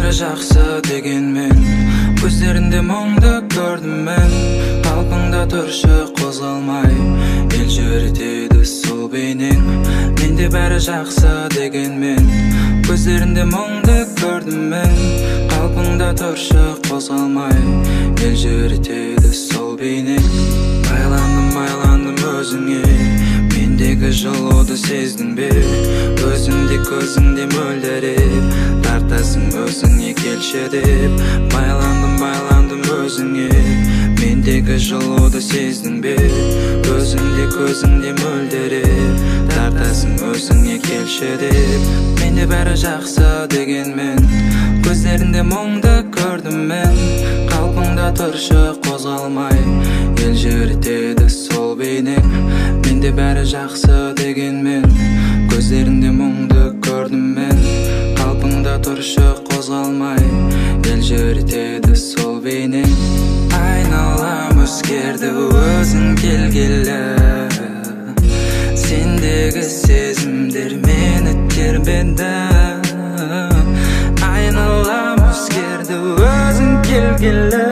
bari жақсы дегенмен көздерінде мұңды көрдім мен. Қалпыңда тұршы қозғалмай, ел жүретеді сол бейнең. Менде бәрі жақсы дегенмен көздерінде мұңды көрдім мен. Қалпыңда тұршы қозғалмай, ел жүретеді сол бейнең. Байландым өзіңе, мендегі жылуды сездің бе? Өзіңде көзіңде мөлдіреп, тартасың өзіңе келші деп. Байландым өзіңе, мендегі жылуды сездің бе? Өзіңде көзіңде мөлдіреп, тартасың өзіңе келші деп. Менде бәрі жақсы дегенмен көздерінде мұңды көрдім мен. Қалпыңда тұршы қозғалмай, ел жүретеді сол бейнең. Менде бәрі жақсы дегенмен көздерінде мұңды көрдім мен. Қалпыңда тұршы қозғалмай, ел жүретеді сол бейнең. Айналам өзгерді өзің келгелі, сендегі сезімдер мені тербеді. Айналам өзгерді өзің келгелі,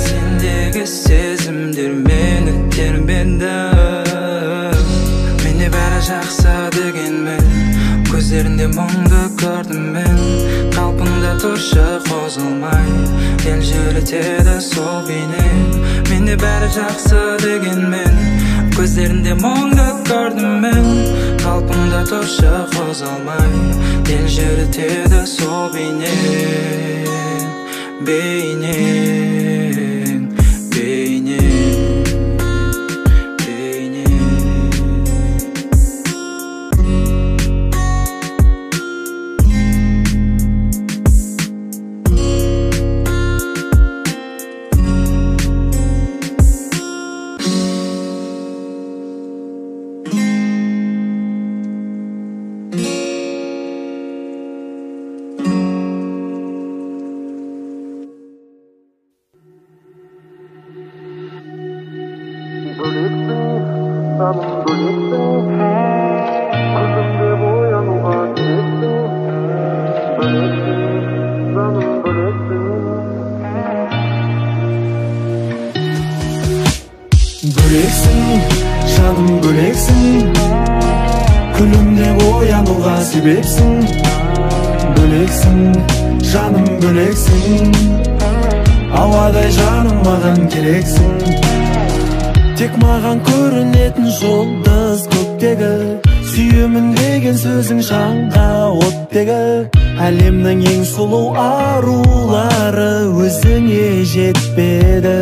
сендегі сезімдер мені тербеді. Менде бәрі жақсы дегенмен көздерінде мұңды көрдім мен. Қалпыңда тұршы қозғалмай, ел жүретеді сол бейнең. Менде бәрі жақсы дегенмен көздерінде мұңды көрдім мен. Қалпыңда тұршы қозғалмай, ел жүретеді сол бейнең. Бөлексің, жаным бөлексің, күлімде оянуға себепсің. Бөлексің, жаным бөлексің, ауадай жаным маған керексің. Тек маған көрінетін жұлдыз көктегі, сүйемін деген сөзің жанға оттегі. Әлемнің ең сұлу арулары өзіңе жетпеді.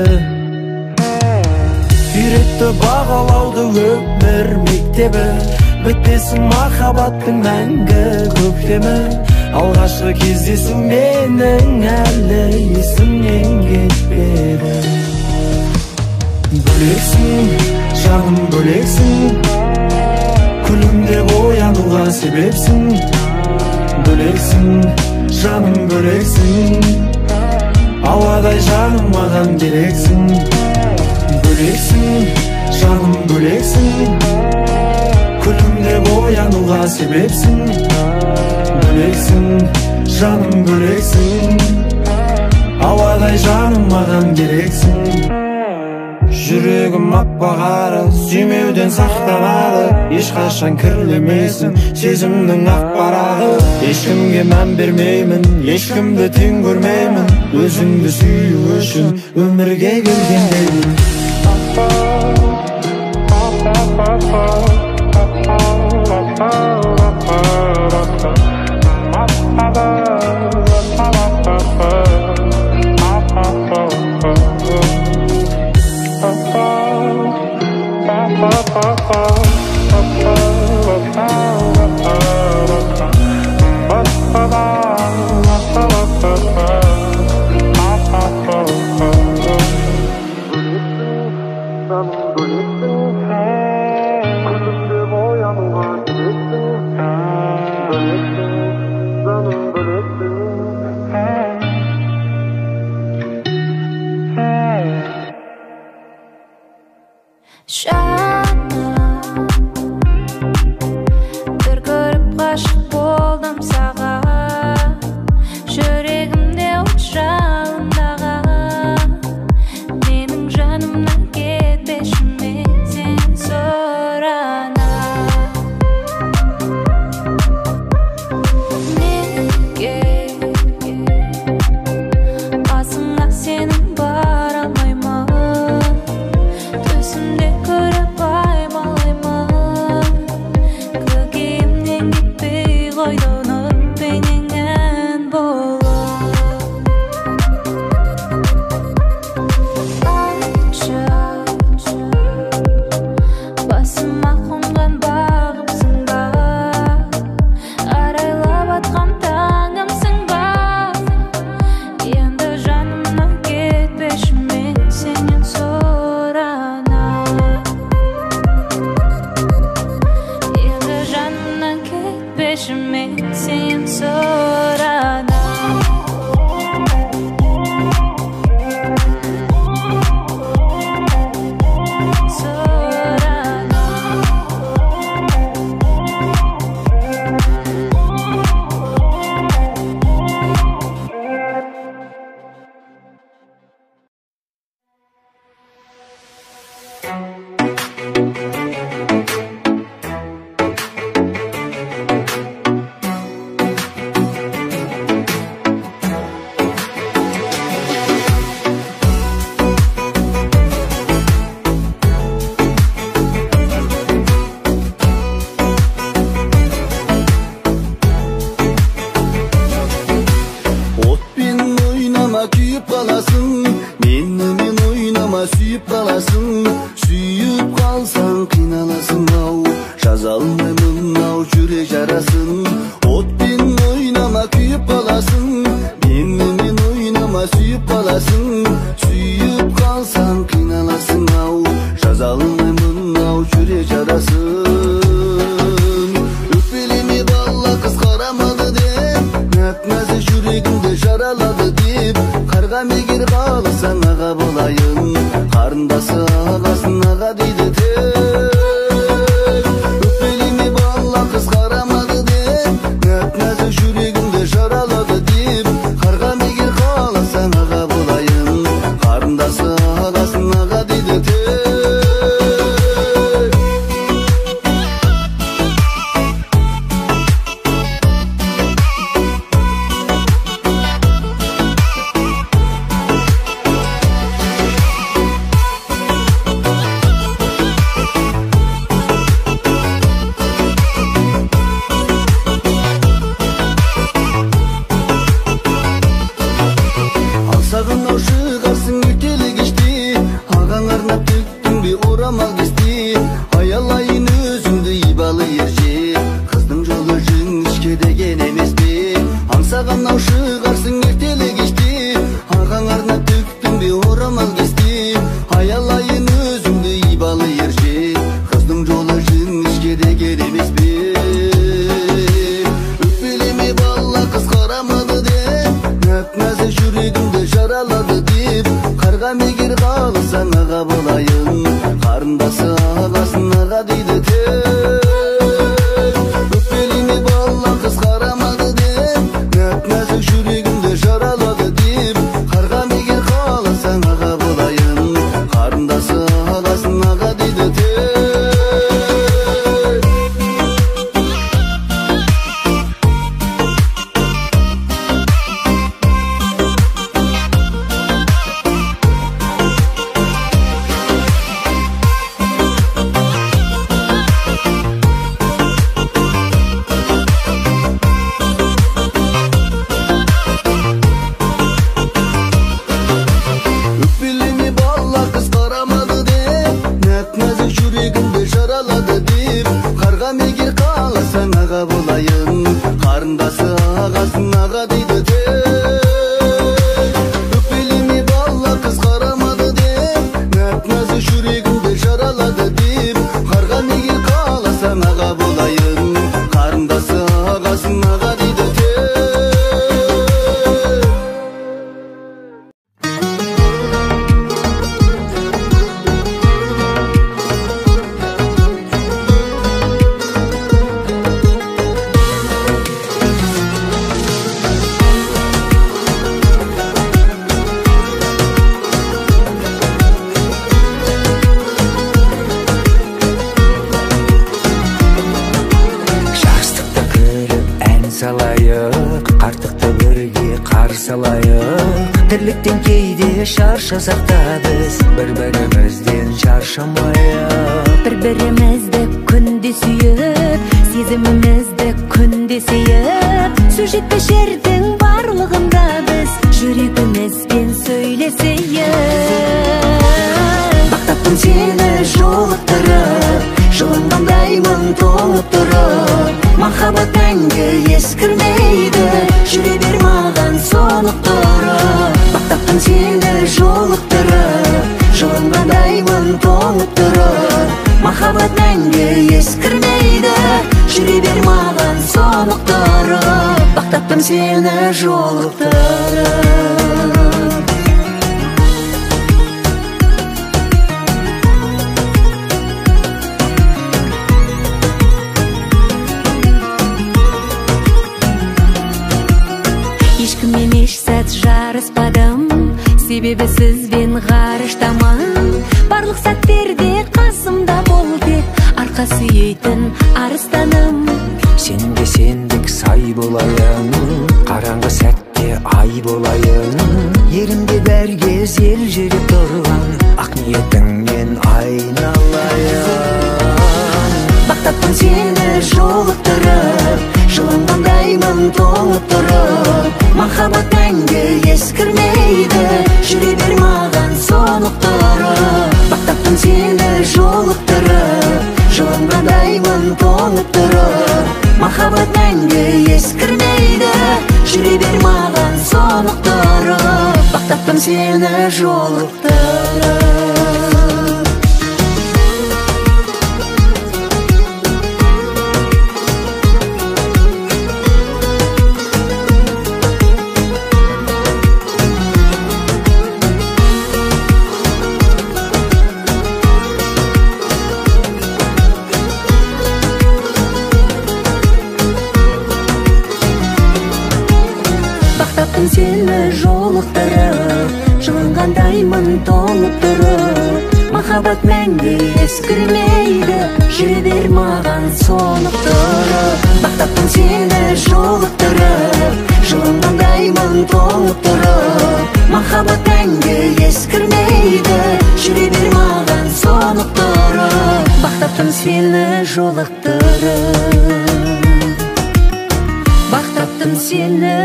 Үйретті бағалауды өмір мектебі, бітпесін махаббаттың мәңгі көктемі. Алғашқы кездесу менің әлі есімнен кетпеді. Бөлексің, жаным бөлексің, күлімде оянуға себепсің. Бөлексің, жаным бөлексің, ауадай жаным маған керексің. Бөлексің, жаным бөлексің, күлімде оянуға себепсің. Бөлексің, жаным бөлексің, ауадай жаным маған керексің. Жүрегім аппағары, сүймеуден сақтанады, ешқашан кірлемесін сезімнің ақпарағы. Ешкімге мән бермеймін, ешкімді тең көрмеймін, өзіңді сүю үшін өмірге келгендеймін. Kuyup kalasın, menмен oynama suyup kalasın. Suyup kalsan kıynalasın au, жазалмаймын au жүрек жарасын. Отпен oynama kuyup kalasın, menмен oynama suyup kalasın. Suyup kalsan kıynalasın au, жазалмаймын au жүрек жарасын. Öpelimi balla kız karamadı de, näpnäze yüreğimde jaraladı deyip. Karga megir kalırsan ağa bolayın, karındası ağasın ağa deydi tek. Öpelimi balla kız karamadı de, näpnäze yüreğimde jaraladı deyip. Karga megir kalırsan ağa bolayın, karındası ağasın ağa deydi tek. Sağınау шығарсың ертелі кеште, ағаң арнап төктің бе орамал кесте. Аялайын өзіңді ибалы ерже, қыздың жолы жіңішке деген емес пе. Аңсағанау шығарсың ертелі кеште, ағаң арнап төктің бе орамал кесте. Аялайын өзіңді ибалы ерже, қыздың жолы жіңішке деген емес пе. Өкпелеме бала қыз қарамады деп, näpnäze yüreğimde жаралады deyip. Karga megir kalırsan ağa bolayın, karındası ağasın ağa deydi tek. Öpelimi balla kız karamadı deyip, näpnäze yüreğimde jaraladı deyip. Karga megir kalırsan ağa bolayın, karındası ağasın ağa deydi tek. Öpelimi balla kız karamadı deyip, näpnäze yüreğimde jaraladı deyip. Karga megir kalırsan ağa bolayın, karındası ağasın ağa deydi tek. Öpelimi balla kız karamadı deyip, näpnäze yüreğimde jaraladı deyip. Karga megir kalırsan ağa bolayın, karındası ağasın ağa deydi tek. Жастықты көріп ән салайық, қартықты бірге қарсы алайық. Тірліктен кейде шаршасақ та біз, бір-бірімізден шаршамайық. Бір-бірімізді күнде сүйіп, сезімімізді күнде сейіп. Сюжетті жердің барлығында біз жүрегімізбен сөйлесейік. Мақтаппын сені жолықтырып, жылынғандаймын толып тұрып. Махаббат мәңгі ескірмейді, жүре бер маған соңықтырып. Мақтаппын сені жолықтырып, жылынғандаймын толып тұрып. Махаббат мәңгі ескірмейді, жүре бер маған соңықтырып. Мақтаппын сені жолықтырып. Ешкіммен еш сәт жарыспадым, себебі сізбен ғарыштамын. Барлық барлық сәттерде қасымда бол деп арқа сүйейтін арыстаным. Сенде сендік сай болайын, қараңғы сәтте ай болайын. Ерімде бәр кез ел жүріп тұрған ақ ниетіңнен айналайын. Бақтаппын сені жолықтырып, жылынғандаймын толып тұрып. Махаббат мәңгі ескірмейді, жүре бер маған соңықтырып. Бақтаппын сені жолықтырып, жылынғандаймын толып тұрып. Махаббат мәңгі ескірмейді, жүре бер маған соңықтырып. Бақтаппын сені жолықтырып. Сені жолықтырып, жылынғандаймын толып тұрып. Махаббат мәңгі ескірмейді, жүре бер маған соңықтырып. Бақтаппын сені жолықтырып, жылынғандаймын толып тұрып. Махаббат мәңгі ескірмейді, жүре бер маған соңықтырып. Бақтаппын сені жолықтырып. Бақтаппын сені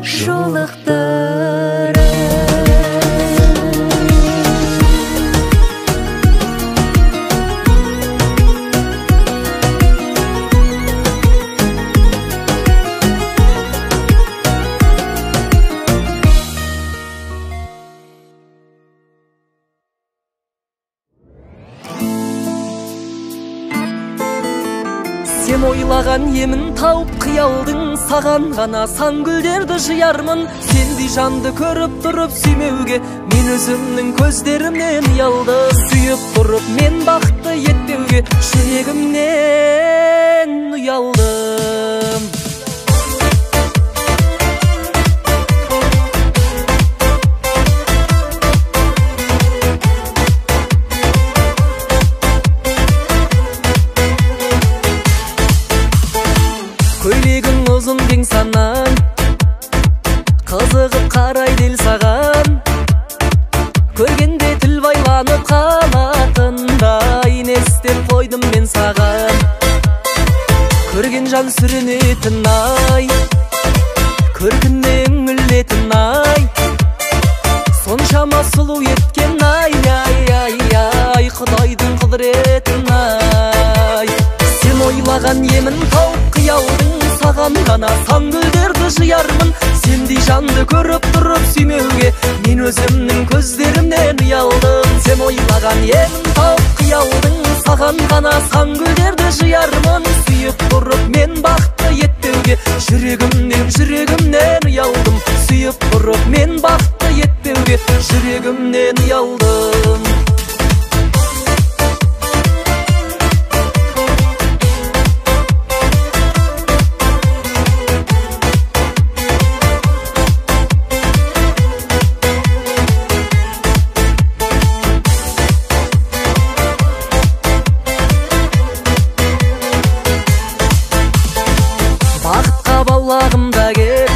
жолықтырып. Сен ойлаған емін тауып қиялдың, саған ғана сан гүлдерді жиярмын. Сендей жанды көріп тұрып сүймеуге мен өзімнің көздерімнен ұялдым. Сүйіп тұрып мен бақытты етпеуге жүрегімнен ұялдым. Көйлегің ұзын кең санан, қызығып қарайды ел саған. Көргенде тіл байланып қалатындай, не істеп қойдым мен саған. Көрген жан сүрінетін ай, көркіне үңілетін ай. Соншама сұлу еткен ай, ай, ай, ай, Құдайдың құдіретін ай. Сен ойлаған емін тауып қиялдың, саған ғана сан гүлдерді жиярмын. Сендей жанды көріп тұрып сүймеуге мен өзімнің көздерімнен ұялдым. Сен ойлаған емін тауып қиялдың, саған ғана сан гүлдерді жиярмын. Сүйіп тұрып мен бақытты етпеуге жүрегімнен ұялдым. Сүйіп тұрып мен бақытты етпеуге жүрегімнен ұялдым. Бағымда кеп,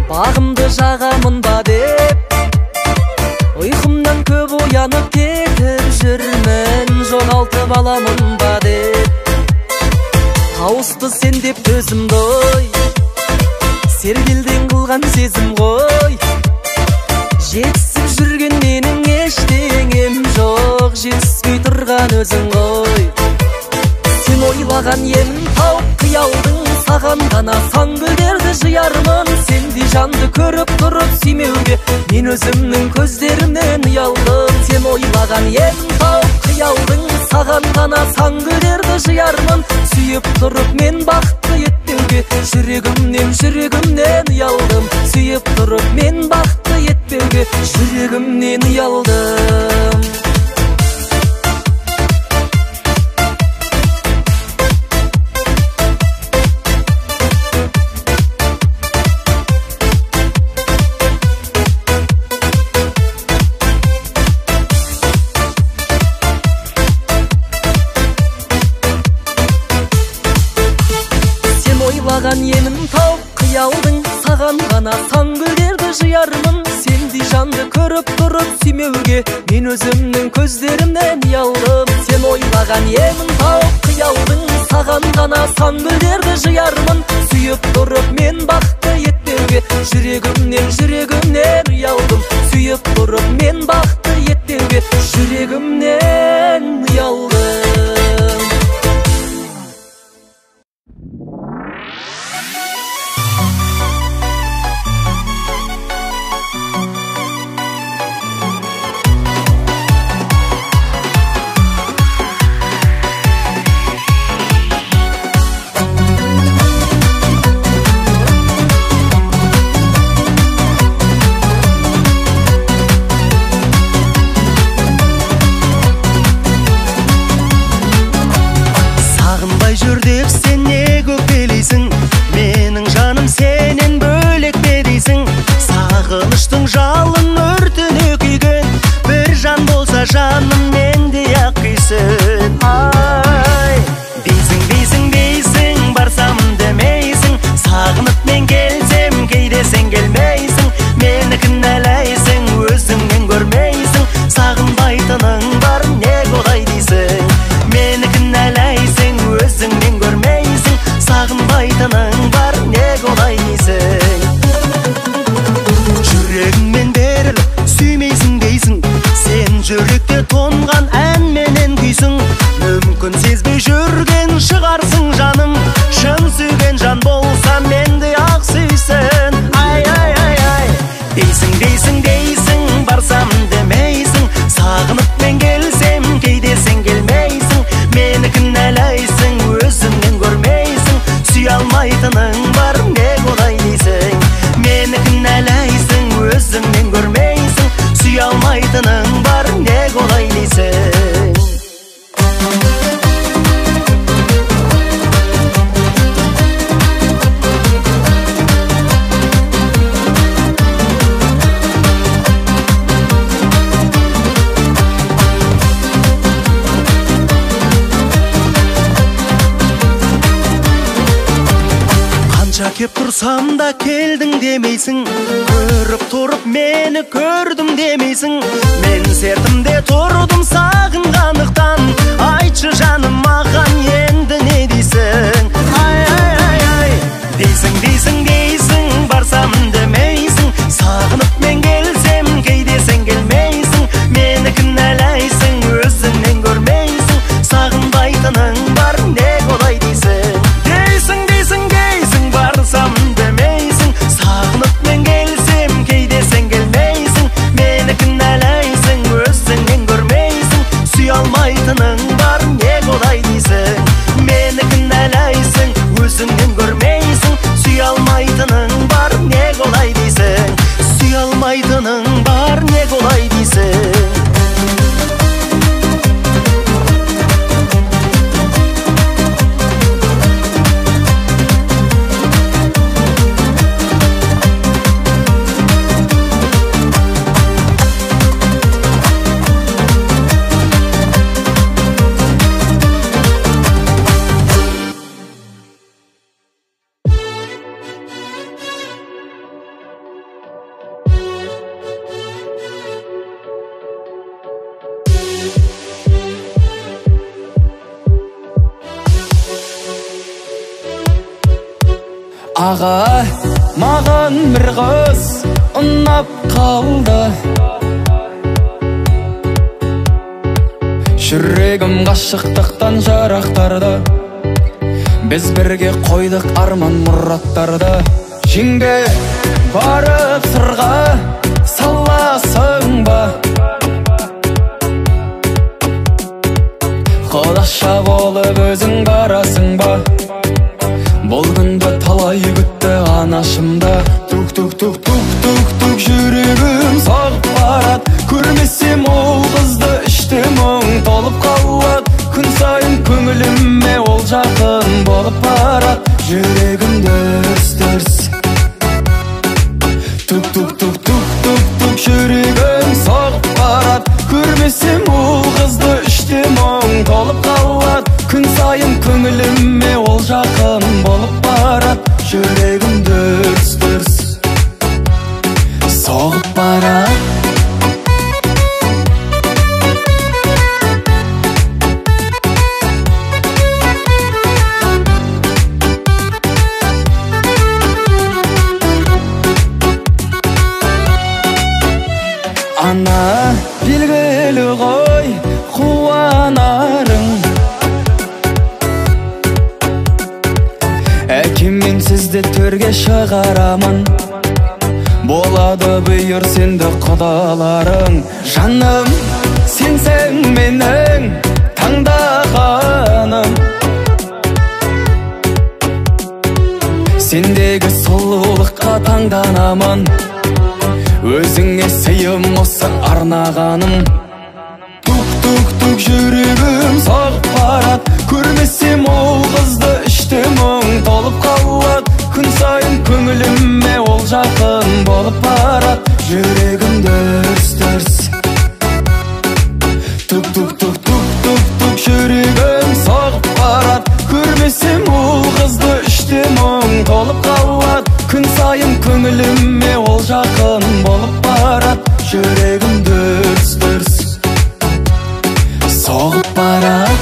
бағымды жағамын ба деп, ұйқымнан көп оянып кетіп жүрмін, жоғалтып аламын ба деп. Тауысты сен деп төзімді ой, сергелден қылған сезім ғой. Жетісіп жүрген менің ештеңем жоқ, жетіспей тұрған өзің ғой. Сен ойлаған емін тауып қиялдың, саған ғана сан гүлдерді жиярмын. Сендей жанды көріп тұрып сүймеуге мен өзімнің көздерімнен ұялдым. Сен ойлаған емін тауып қиялдың, саған ғана сан гүлдерді жиярмын. Сүйіп тұрып мен бақытты етпеуге жүрегімнен ұялдым. Сүйіп тұрып мен бақытты етпеуге жүрегімнен ұялдым. жанды көріп тұрып сүймеуге мен өзімнің көздерімнен ұялдым. Сен ойлаған емін тауып қиялдың, саған ғана сан гүлдерді жиярмын. Сүйіп тұрып мен бақытты етпеуге жүрегімнен ұялдым. Сүйіп тұрып мен бақытты етпеуге жүрегімнен ұялдым. Жүр деп сен не көкелейсің, менің жаным сенен бөлек пе дейсің. Сағыныштың жалын өртіне күйген, бір жан болса жаным менде-ақ күйсін. Ай, дейсің, барсам демейсің, сағынып мен келсем кейде сен келмейсің. Мені кінәлайсың, өзіңнен көрмейсің, сағынбайтының бар не олай дейсің. Мені кінәлайсың, өзіңнен көрмейсің, сағынбайтының бар не олай дейсің. Жүрегіңмен беріліп сүймейсің дейсің, сен жүректе тоңған әнменен күйсің. Мүмкін сезбей жүрген шығарсың жаным, шын сүйген жан болса менде-ақ сүйсін. Ай, дейсің, барсам демейсің, сағынып мен келсем кейде сен келмейсің. Мені кінәлайсың, өзіңнен көрмейсің, сүйе алмайтының бар не олай дейсің. Мені кінәлайсың, өзіңнен көрмейсің, сүйе алмайтының бар не олай дейсің. Кеп тұрсам да келдің демейсің, көріп тұрып мені көрдім демейсің. Мен сертімде тұрдым сағынғандықтан, айтшы жаным маған енді не дейсің. Ай, дейсің, барсам демейсің, сағынып мен келсем кейде сен келмейсің. Мені кінәлайсың, өзіңнен көрмейсің, сағынбайтының бар не олай дейсің. Дейсің, барсам демейсің, сағынып мен келсем кейде сен келмейсің. Мені кінәлайсың, өзіңнен көрмейсің, сүйе алмайтының бар не олай дейсің. Мені кінәлайсың, өзіңнен көрмейсің, сүйе алмайтының бар не олай дейсің. Сүйе алмайтының бар не олай дейсің. Аға, маған бір қыз ұнап қалды. Жүрегім ғашықтықтан жарақтарды, біз бірге қойдық арман мұраттарды. Жеңге барып сырға саласың ба, құдаша болып өзің барасың ба. Бұл күнді талай күтті анашымда. Тук жүрегім соғып барад, көрмесем ол қызды іште мұң толып қалад. Күн сайын көңіліме ол жақын болып барад, жүрегім дүрс. Тук Ана белгілі ғой қуанарың. Әкем мен сізді төрге шығарамын. Болады бұйыр сенді құдаларың. Жаным, сенсің менің таңдағаным. Сендегі сұлулыққа таңданамын. Өзіңе сыйым осы арнағаным. Тук-тук-тук жүрегім соғып барат. Көрмесем ол қызды іште мұң толып қалат. Күн сайын көңіліме ол жақын болып барат. Жүрегім дүрс-дүрс. Тук-тук-тук-тук-тук-тук жүрегім соғып барат. Көрмесем ол қызды іште мұң толып қалат. Күн сайын көңіліме ол жақын болып барат. Жүрегім дүрс-дүрс соғып барат.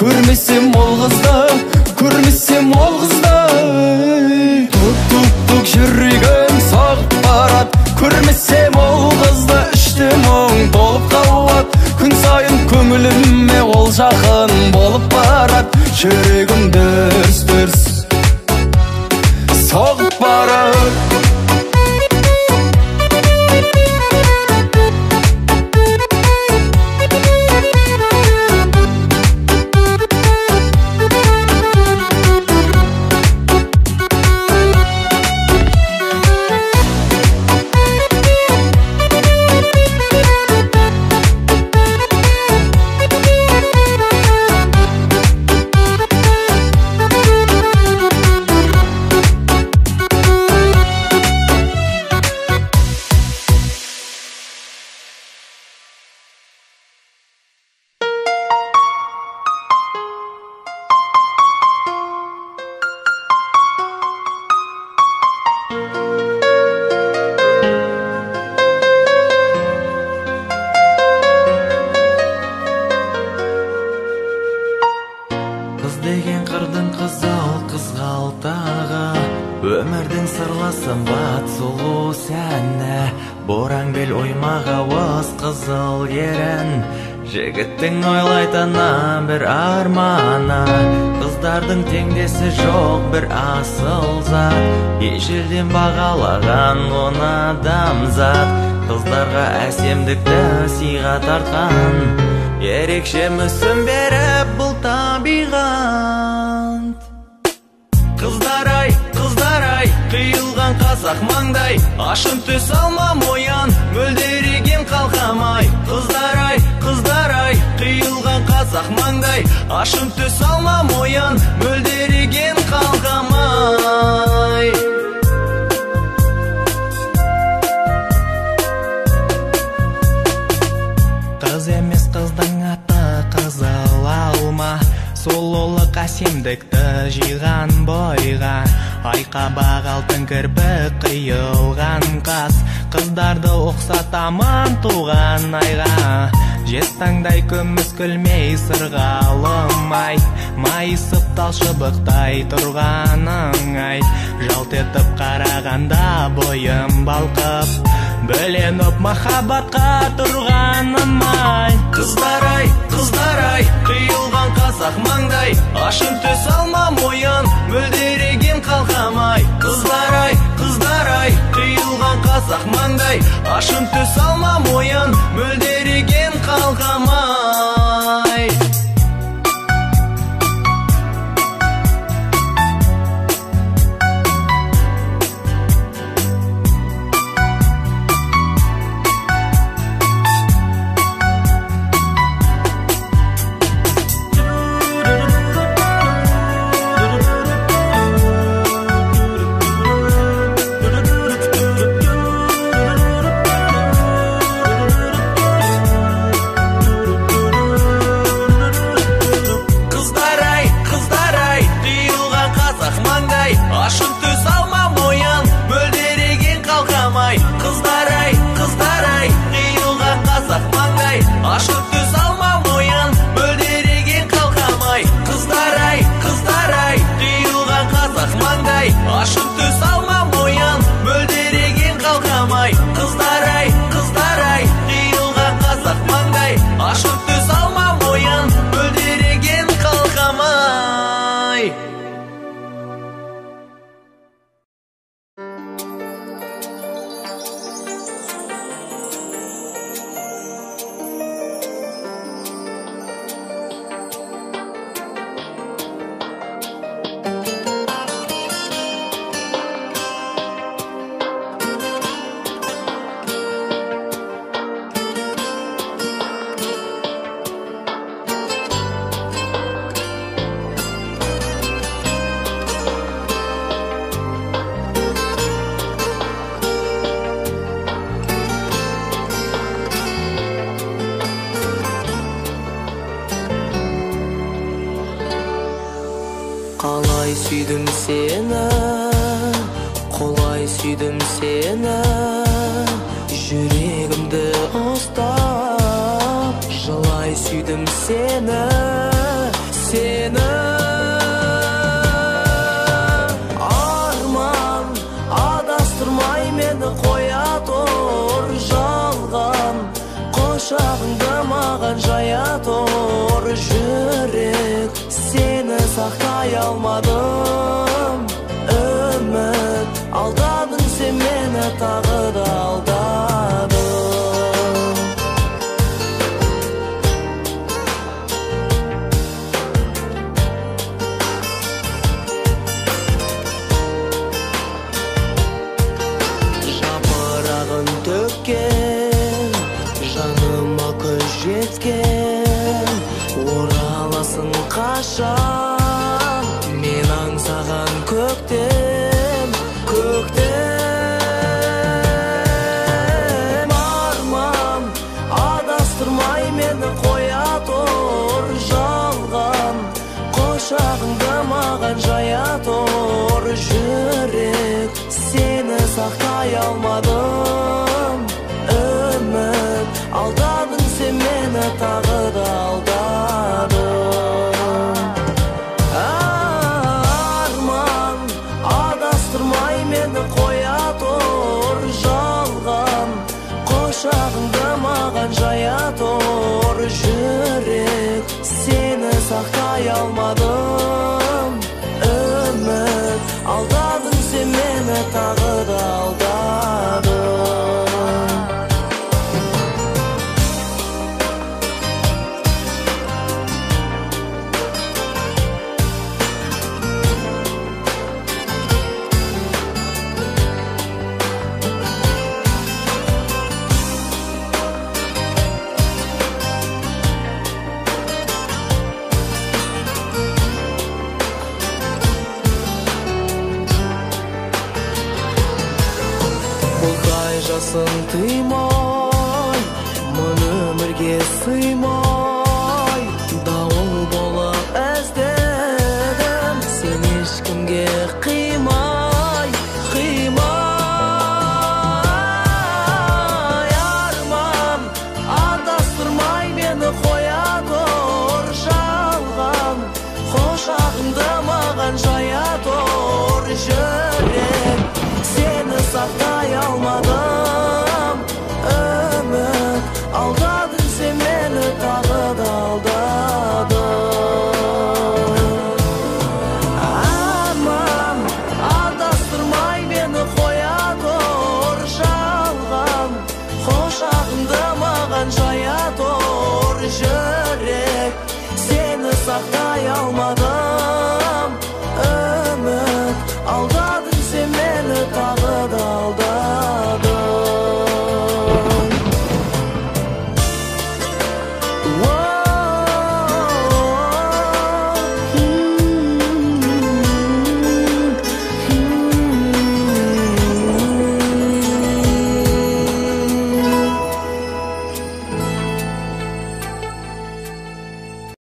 Көрмесем ол қызды, көрмесем ол қызды. Тук-тук-тук жүрегім соғып барат. Көрмесем ол қызды іште мұң толып қалат. Күн сайын көңіліме ол жақын болып барат. Жүрегім дүрс-дүрс соғып барат. Өмірдің сырласын бат сұлу сәні. Боран бел оймаға уыз қызыл ерін. Жігіттің ойлайтына бір арманы. Қыздардың теңдесі жоқ бір асыл зат. Ежелден бағалаған оны адамзат. Қыздарға әсемдікті сыйға тартқан. Ерекше мүсін беріп бұл табиғат. Қыздар-ай, қыздар-ай, қиылған қазақ маңдай. Ашын төс алмам оян, мөлдереген қалқамай. Қыздар-ай, қыздар-ай, қиылған қазақ маңдай. Ашын төс алмам оян, мөлдереген қалқамай. Қыз емес қыздың аты қызыл алма. Сұлулық әсемдікті жиған бойға. Айқабақ алтын кірпік қиылған қас. Қыздарды ұқсатамын туған айға. Жестаңдай күміс күлмей сырғалым айт. Майысып талшыбықтай тұрғаның айт. Жалт етіп қарағанда бойым балқып. Бөленіп махаббатқа тұрғаным ай. Қыздар-ай, қыздар-ай, қиылған қазақ маңдай. Ашын төс алмам оян, мөлдереген қалқамай. Қыздар-ай, қыздар-ай, қиылған қазақ маңдай. Ашын төс алмам оян, мөлдереген қалқамай. Kolay süydüm seni, kolay süydüm seni, yüreğimde ostap, жылай süydüm seni, seni. Arman adastırmay meni koya tor, жалған koşağında mağan jaya tor, жүрек seni сақтай алмадым. Үміт алдадың сен мені, тағы да алдадың. Жапырағын төккен, жаныма көз жеткен, ораласың қашан, мен аңсаған көктем, көктем. Арман адастырмай мені қоя тұр, жалған қошағыңды маған жая тұр, жүрек сені сақтай алмадым. Үміт алдадың сен мені, тағы да алдадың. Арман адастырмай мені қоя тұр, жалған қошағыңды маған жая тұр, жүрек сені сақтай алмадым. Үміт алдадың сен мені, тағы да алдадың. Бұлдай жасын тыймай, мың өмірге сыймай, дауыл болып әздедім, сен ешкімге қимай, қимай. Арман адастырмай мені қоя тұр, жалған қошағыңды маған жая тұр, жүрек сені сақтай алмадым. Үміт алдадың сен мені, тағы да алдадың. Арман адастырмай мені қоя тұр, жалған қошағыңды маған жая тұр, жүрек сені сақтай алмадым.